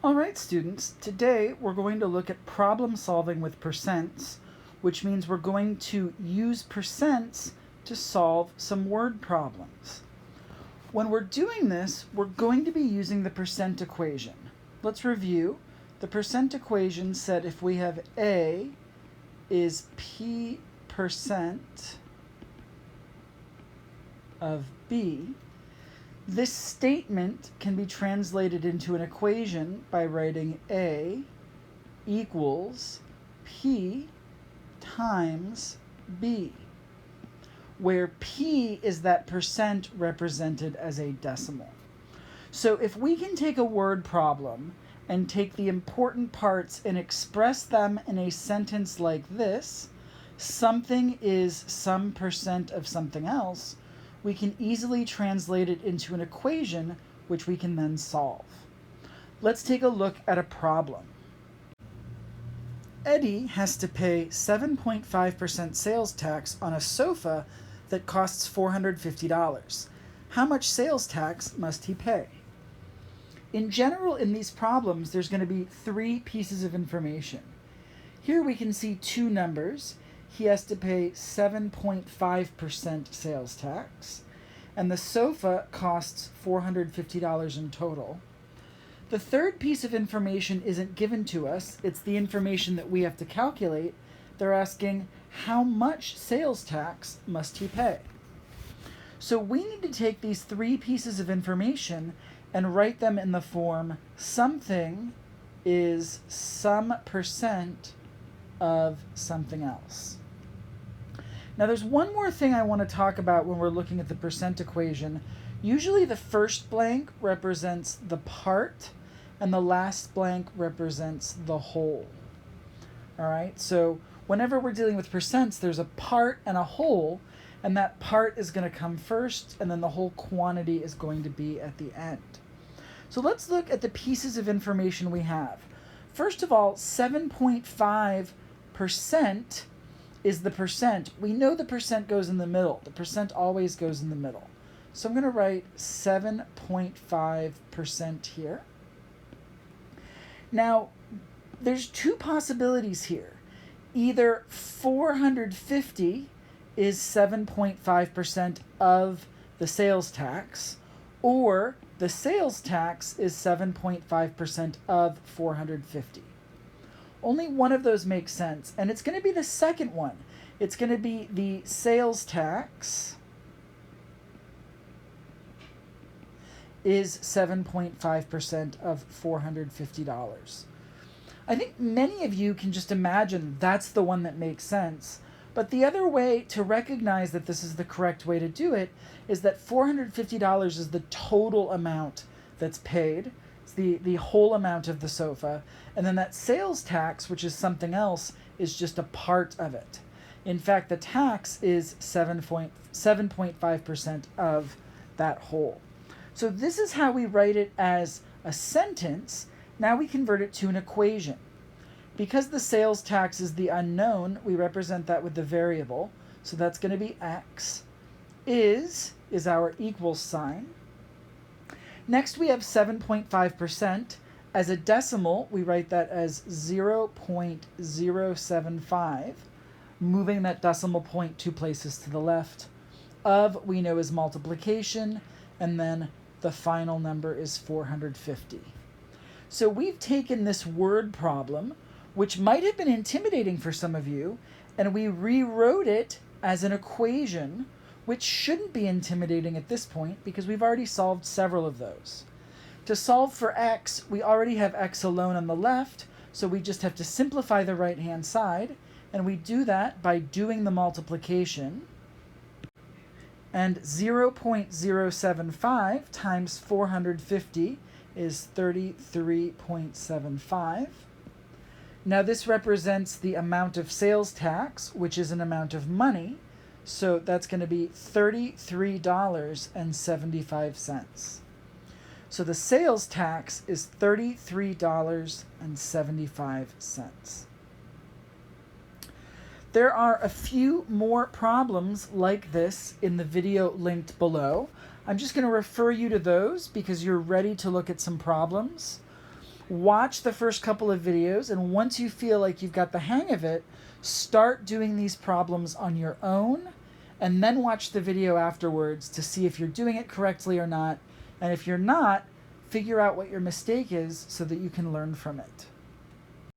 All right, students, today we're going to look at problem solving with percents, which means we're going to use percents to solve some word problems. When we're doing this, we're going to be using the percent equation. Let's review. The percent equation said if we have A is P percent of B, this statement can be translated into an equation by writing A equals P times B, where P is that percent represented as a decimal. So if we can take a word problem and take the important parts and express them in a sentence like this, something is some percent of something else, we can easily translate it into an equation which we can then solve. Let's take a look at a problem. Eddie has to pay 7.5% sales tax on a sofa that costs $450. How much sales tax must he pay? In general, in these problems, there's going to be three pieces of information. Here we can see two numbers. He has to pay 7.5% sales tax, and the sofa costs $450 in total. The third piece of information isn't given to us. It's the information that we have to calculate. They're asking, how much sales tax must he pay? So we need to take these three pieces of information and write them in the form something is some percent of something else. Now there's one more thing I want to talk about when we're looking at the percent equation. Usually the first blank represents the part and the last blank represents the whole. All right, so whenever we're dealing with percents, there's a part and a whole, and that part is going to come first and then the whole quantity is going to be at the end. So let's look at the pieces of information we have. First of all, 7.5% is the percent. We know the percent goes in the middle. The percent always goes in the middle. So I'm going to write 7.5% here. Now, there's two possibilities here. Either 450 is 7.5% of the sales tax, or the sales tax is 7.5% of 450. Only one of those makes sense, and it's going to be the second one. It's going to be the sales tax is 7.5% of $450. I think many of you can just imagine that's the one that makes sense, but the other way to recognize that this is the correct way to do it is that $450 is the total amount that's paid. The whole amount of the sofa, and then that sales tax, which is something else, is just a part of it. In fact, the tax is 7.5% of that whole. So this is how we write it as a sentence. Now we convert it to an equation. Because the sales tax is the unknown, we represent that with the variable. So that's going to be x. Is our equals sign. Next, we have 7.5%. As a decimal, we write that as 0.075, moving that decimal point 2 places to the left. Of, we know, is multiplication, and then the final number is 450. So we've taken this word problem, which might have been intimidating for some of you, and we rewrote it as an equation, which shouldn't be intimidating at this point because we've already solved several of those. To solve for x, we already have x alone on the left, so we just have to simplify the right-hand side, and we do that by doing the multiplication. And 0.075 times 450 is 33.75. Now this represents the amount of sales tax, which is an amount of money, so that's going to be $33.75. So the sales tax is $33.75. There are a few more problems like this in the video linked below. I'm just going to refer you to those because you're ready to look at some problems. Watch the first couple of videos, and once you feel like you've got the hang of it, start doing these problems on your own, and then watch the video afterwards to see if you're doing it correctly or not. And if you're not, figure out what your mistake is so that you can learn from it.